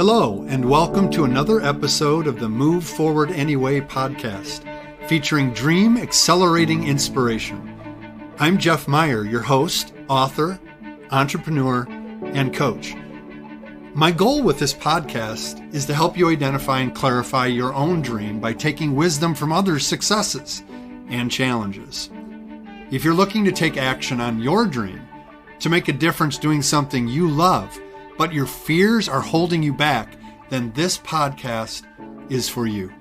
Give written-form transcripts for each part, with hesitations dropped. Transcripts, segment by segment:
Hello, and welcome to another episode of the Move Forward Anyway podcast, featuring dream accelerating inspiration. I'm Jeff Meyer, your host, author, entrepreneur, and coach. My goal with this podcast is to help you identify and clarify your own dream by taking wisdom from others' successes and challenges. If you're looking to take action on your dream, to make a difference doing something you love, but your fears are holding you back, then this podcast is for you.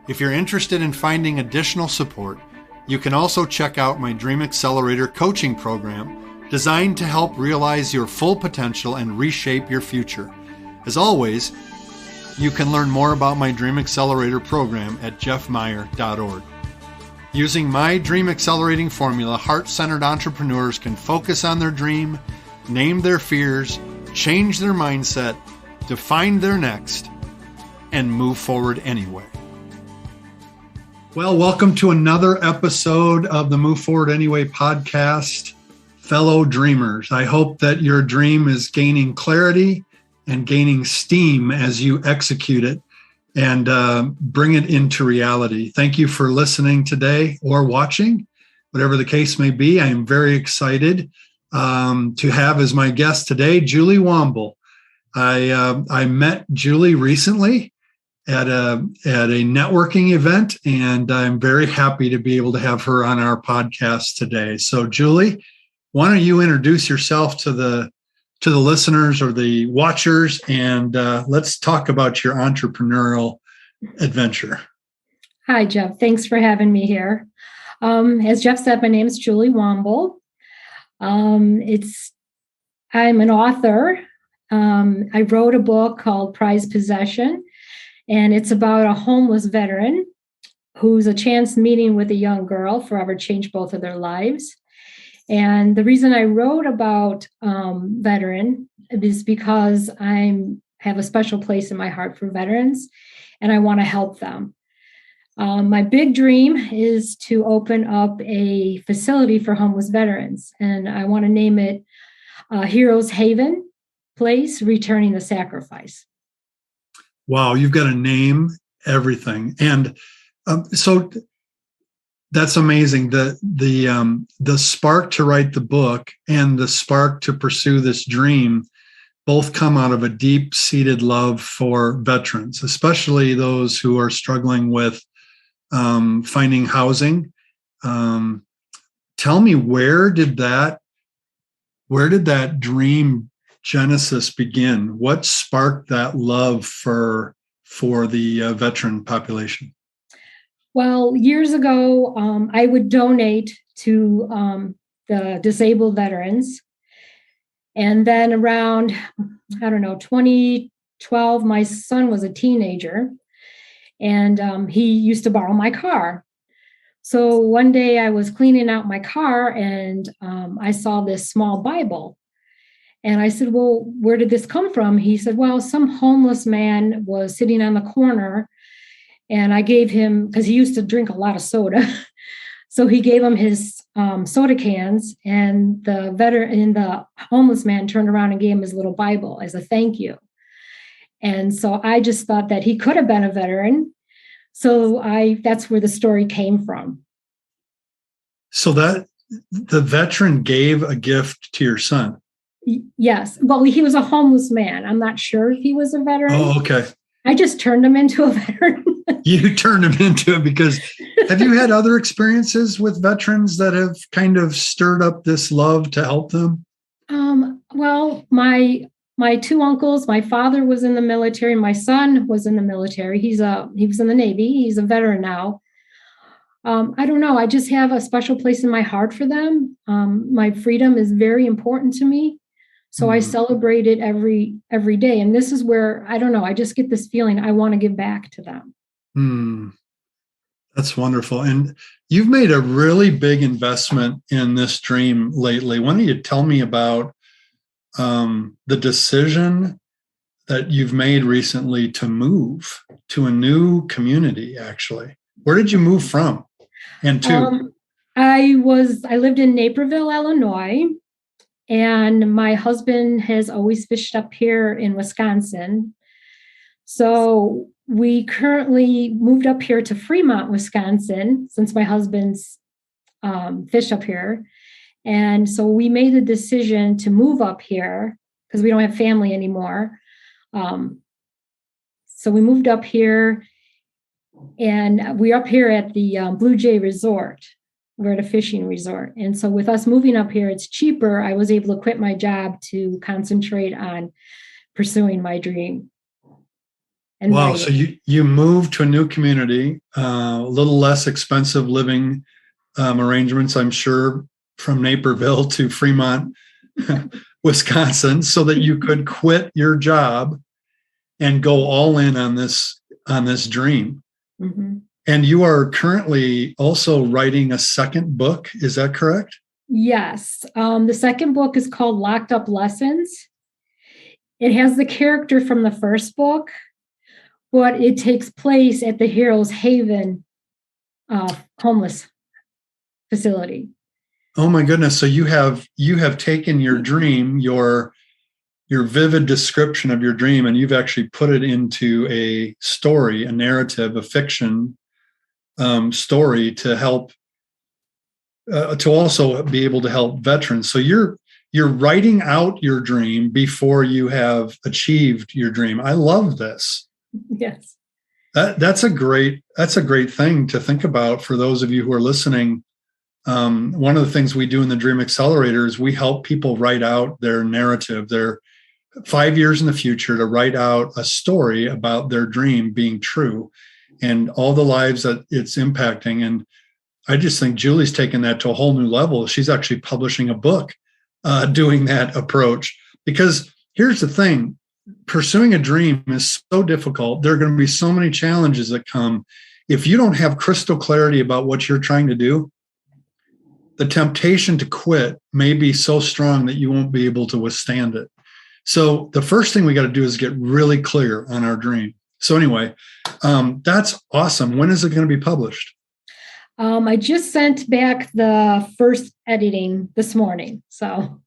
If you're interested in finding additional support, you can also check out my Dream Accelerator coaching program designed to help realize your full potential and reshape your future. As always, you can learn more about my Dream Accelerator program at jeffmeyer.org. Using my Dream Accelerating formula, heart-centered entrepreneurs can focus on their dream, name their fears, change their mindset, define their next, and move forward anyway. Well, welcome to another episode of the Move Forward Anyway podcast. Fellow dreamers, I hope that your dream is gaining clarity and gaining steam as you execute it and bring it into reality. Thank you for listening today or watching, whatever the case may be. I am very excited to have as my guest today, Julie Womble. I met Julie recently at a networking event, and I'm very happy to be able to have her on our podcast today. So, Julie, why don't you introduce yourself to the listeners or the watchers, and let's talk about your entrepreneurial adventure. Hi, Jeff. Thanks for having me here. As Jeff said, my name is Julie Womble. I'm an author. I wrote a book called Prized Possession, and it's about a homeless veteran who's a chance meeting with a young girl forever changed both of their lives. And the reason I wrote about veteran is because I have a special place in my heart for veterans, and I want to help them. My big dream is to open up a facility for homeless veterans, and I want to name it Heroes Haven Place, Returning the Sacrifice. Wow, you've got to name everything, and so that's amazing. The spark to write the book and the spark to pursue this dream both come out of a deep-seated love for veterans, especially those who are struggling with finding housing. Tell me, where did that dream genesis begin? What sparked that love for the veteran population? Well, years ago, I would donate to the disabled veterans. And then around, 2012, my son was a teenager, and he used to borrow my car. So one day I was cleaning out my car, and I saw this small Bible. And I said, well, where did this come from? He said, well, some homeless man was sitting on the corner, and I gave him, because he used to drink a lot of soda. So he gave him his soda cans, and the homeless man turned around and gave him his little Bible as a thank you. And so I just thought that he could have been a veteran. So that's where the story came from. So that the veteran gave a gift to your son? Yes. Well, he was a homeless man. I'm not sure if he was a veteran. Oh, okay. I just turned him into a veteran. You turned him into it because have you had other experiences with veterans that have kind of stirred up this love to help them? Well, my two uncles, my father was in the military, my son was in the military. He was in the Navy. He's a veteran now. I don't know. I just have a special place in my heart for them. My freedom is very important to me. So I celebrate it every day. And this is where, I don't know, I just get this feeling I want to give back to them. That's wonderful. And you've made a really big investment in this dream lately. Why don't you tell me about the decision that you've made recently to move to a new community, actually? Where did you move from and to? I lived in Naperville, Illinois, and my husband has always fished up here in Wisconsin. So we currently moved up here to Fremont, Wisconsin, since my husband's fish up here. And so we made the decision to move up here because we don't have family anymore. So we moved up here, and we're up here at the Blue Jay Resort. We're at a fishing resort. And so with us moving up here, it's cheaper. I was able to quit my job to concentrate on pursuing my dream. And wow. So you moved to a new community, a little less expensive living arrangements, I'm sure, from Naperville to Fremont, Wisconsin, so that you could quit your job and go all in on this dream. Mm-hmm. And you are currently also writing a second book. Is that correct? Yes. The second book is called Locked Up Lessons. It has the character from the first book, but it takes place at the Heroes Haven homeless facility. Oh my goodness. So you have taken your dream, your vivid description of your dream, and you've actually put it into a story, a narrative, a fiction story to help, to also be able to help veterans. So you're writing out your dream before you have achieved your dream. I love this. Yes. That's a great thing to think about for those of you who are listening. One of the things we do in the Dream Accelerator is we help people write out their narrative, their 5 years in the future, to write out a story about their dream being true and all the lives that it's impacting. And I just think Julie's taken that to a whole new level. She's actually publishing a book doing that approach, because here's the thing. Pursuing a dream is so difficult. There are going to be so many challenges that come. If you don't have crystal clarity about what you're trying to do, the temptation to quit may be so strong that you won't be able to withstand it. So the first thing we got to do is get really clear on our dream. So anyway, that's awesome. When is it going to be published? I just sent back the first editing this morning. So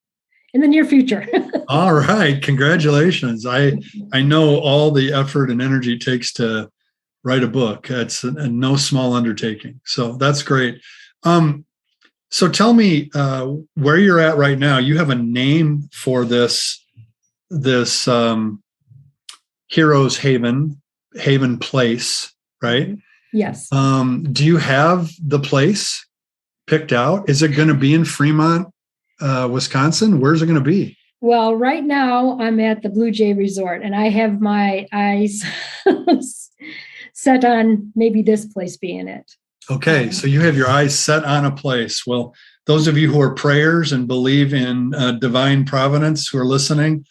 in the near future. All right. Congratulations. I know all the effort and energy it takes to write a book. It's a no small undertaking. So that's great. So tell me where you're at right now. You have a name for this Heroes Haven place, right? Yes. Do you have the place picked out? Is it going to be in Fremont, Wisconsin? Where's it going to be? Well, right now I'm at the Blue Jay Resort, and I have my eyes set on maybe this place being it. Okay, so you have your eyes set on a place. Well, those of you who are prayers and believe in divine providence who are listening,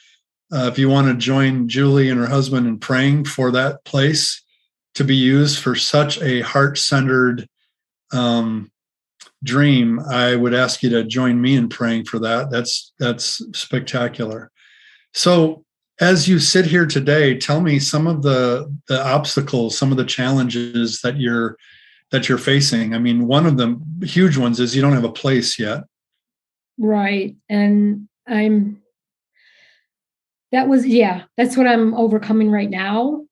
if you want to join Julie and her husband in praying for that place to be used for such a heart-centered dream, I would ask you to join me in praying for that. That's spectacular. So as you sit here today, tell me some of the obstacles, some of the challenges that you're facing. I mean, one of the huge ones is you don't have a place yet. Right. And that's what I'm overcoming right now.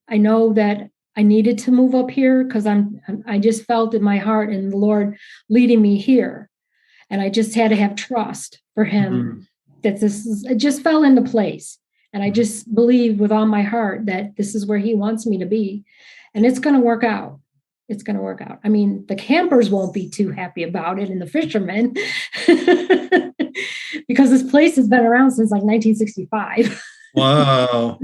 I know that I needed to move up here because I just felt in my heart and the Lord leading me here. And I just had to have trust for him that it just fell into place. And I just believe with all my heart that this is where he wants me to be. And it's going to work out. It's going to work out. I mean, the campers won't be too happy about it, and the fishermen, because this place has been around since like 1965. Wow.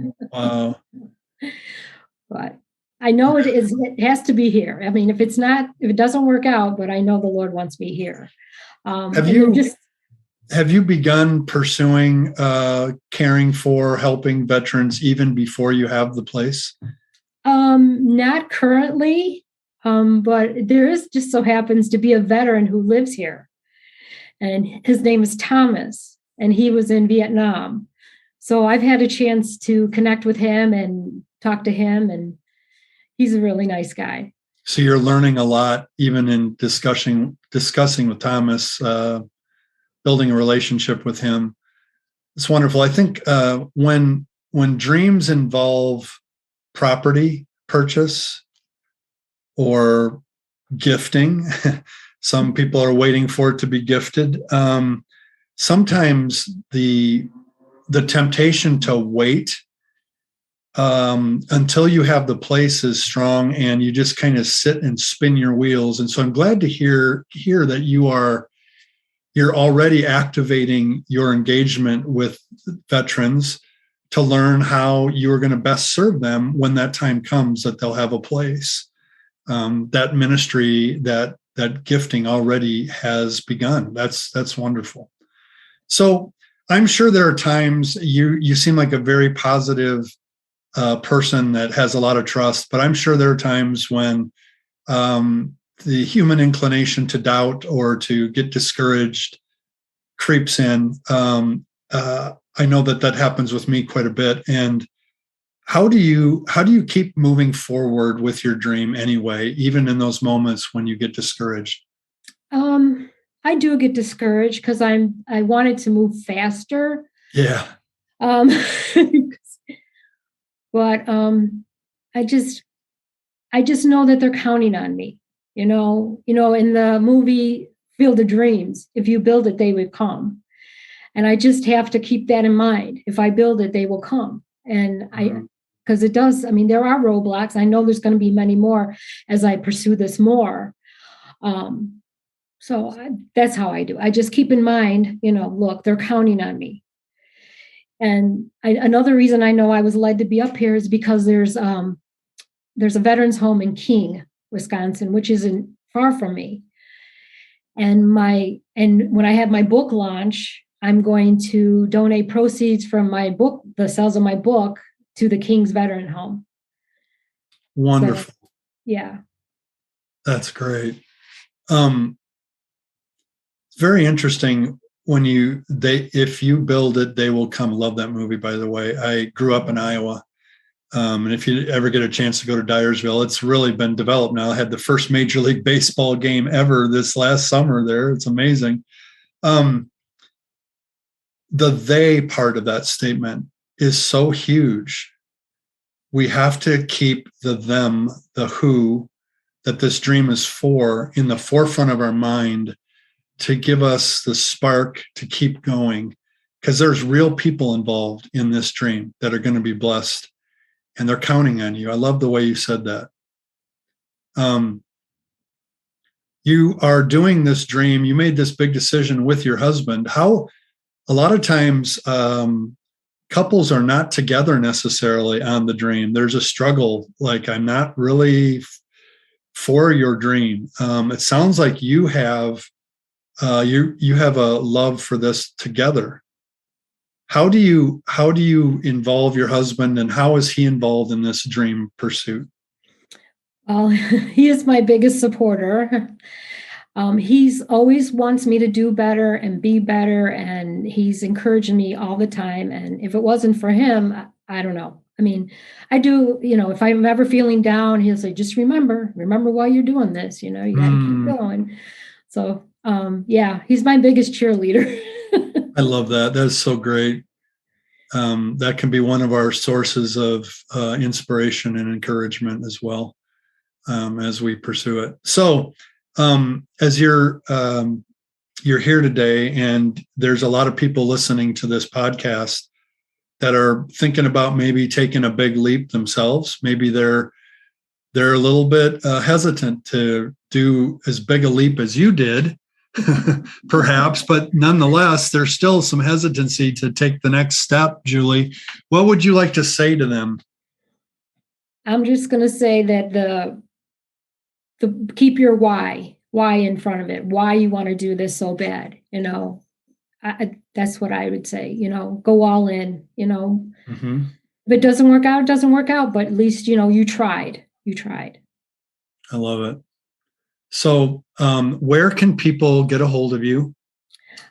But I know it has to be here. I mean, if it doesn't work out, but I know the Lord wants me here. Have you begun pursuing caring for, helping veterans even before you have the place? Not currently, but there just so happens to be a veteran who lives here, and his name is Thomas, and he was in Vietnam. So I've had a chance to connect with him and talk to him, and he's a really nice guy. So you're learning a lot, even in discussing with Thomas, building a relationship with him. It's wonderful. I think when when dreams involve property purchase or gifting, some people are waiting for it to be gifted. Sometimes the temptation to wait until you have the place is strong, and you just kind of sit and spin your wheels. And so I'm glad to hear that you're already activating your engagement with veterans to learn how you are going to best serve them when that time comes that they'll have a place. That ministry, that gifting already has begun. That's wonderful. So I'm sure there are times you seem like a very positive person that has a lot of trust, but I'm sure there are times when the human inclination to doubt or to get discouraged creeps in. I know that happens with me quite a bit. And how do you keep moving forward with your dream anyway, even in those moments when you get discouraged? I do get discouraged because I wanted to move faster. Yeah. But I just know that they're counting on me. In the movie Field of Dreams, if you build it, they will come. And I just have to keep that in mind. If I build it, they will come. And because it does, there are roadblocks. I know there's going to be many more as I pursue this more. That's how I do. I just keep in mind, look, they're counting on me. And another reason I know I was led to be up here is because there's a veterans home in King, Wisconsin, which isn't far from me. And when I have my book launch, I'm going to donate proceeds from my book, the sales of my book, to the King's Veteran Home. Wonderful. So, yeah. That's great. Very interesting. If you build it, they will come. Love that movie, by the way. I grew up in Iowa. And if you ever get a chance to go to Dyersville, it's really been developed now. I had the first Major League Baseball game ever this last summer there. It's amazing. The they part of that statement is so huge. We have to keep the them, the who that this dream is for in the forefront of our mind to give us the spark to keep going, because there's real people involved in this dream that are going to be blessed, and they're counting on you. I love the way you said that. You are doing this dream. You made this big decision with your husband. How a lot of times couples are not together necessarily on the dream. There's a struggle, like I'm not really for your dream. It sounds like you have a love for this together. How do you involve your husband, and how is he involved in this dream pursuit? Well, he is my biggest supporter. He's always wants me to do better and be better, and he's encouraging me all the time. And if it wasn't for him, I don't know. I do, if I'm ever feeling down, he'll say, just remember why you're doing this, you got to keep going. So, he's my biggest cheerleader. I love that. That's so great. That can be one of our sources of inspiration and encouragement as well, as we pursue it. So, as you're here today, and there's a lot of people listening to this podcast that are thinking about maybe taking a big leap themselves. Maybe they're a little bit hesitant to do as big a leap as you did, perhaps, but nonetheless, there's still some hesitancy to take the next step. Julie, what would you like to say to them? I'm just going to say that the keep your why in front of it, why you want to do this so bad. That's what I would say, go all in, Mm-hmm. If it doesn't work out, it doesn't work out, but at least, you tried. I love it. So, where can people get a hold of you,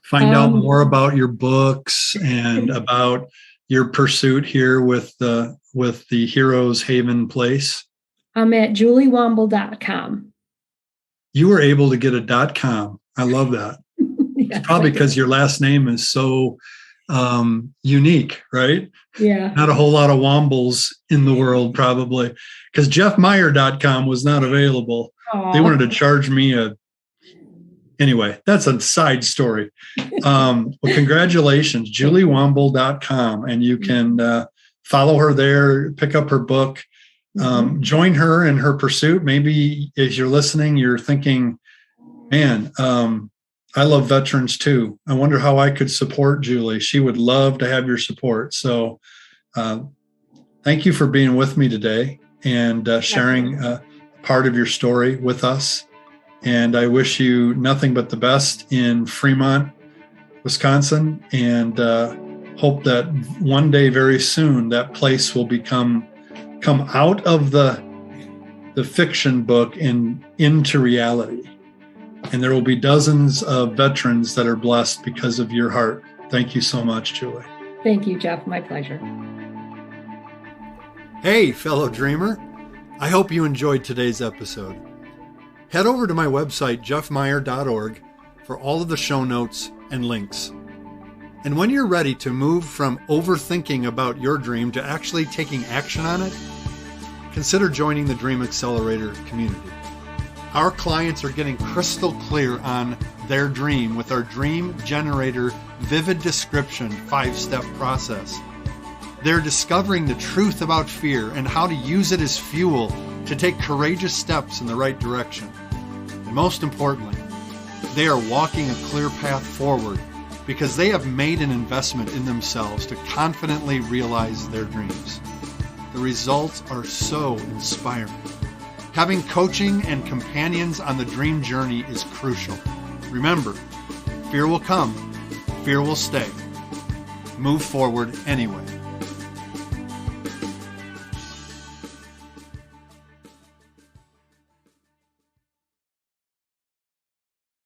find out more about your books and about your pursuit here with the Heroes Haven place? I'm at juliewomble.com. You were able to get a .com. I love that. Yeah, it's probably because your last name is so unique, right? Yeah. Not a whole lot of Wombles in the world, probably, because jeffmeyer.com was not available. Aww. They wanted to charge me anyway, that's a side story. Well, congratulations, juliewomble.com. And you can follow her there, pick up her book, join her in her pursuit. Maybe as you're listening, you're thinking, man, I love veterans too. I wonder how I could support Julie. She would love to have your support. So thank you for being with me today and sharing part of your story with us. And I wish you nothing but the best in Fremont, Wisconsin, and hope that one day very soon that place will come out of the fiction book and into reality. And there will be dozens of veterans that are blessed because of your heart. Thank you so much, Julie. Thank you, Jeff. My pleasure. Hey, fellow dreamer. I hope you enjoyed today's episode. Head over to my website, jeffmeyer.org, for all of the show notes and links. And when you're ready to move from overthinking about your dream to actually taking action on it, consider joining the Dream Accelerator community. Our clients are getting crystal clear on their dream with our Dream Generator Vivid Description 5-step process. They're discovering the truth about fear and how to use it as fuel to take courageous steps in the right direction. And most importantly, they are walking a clear path forward because they have made an investment in themselves to confidently realize their dreams. The results are so inspiring. Having coaching and companions on the dream journey is crucial. Remember, fear will come, fear will stay. Move forward anyway.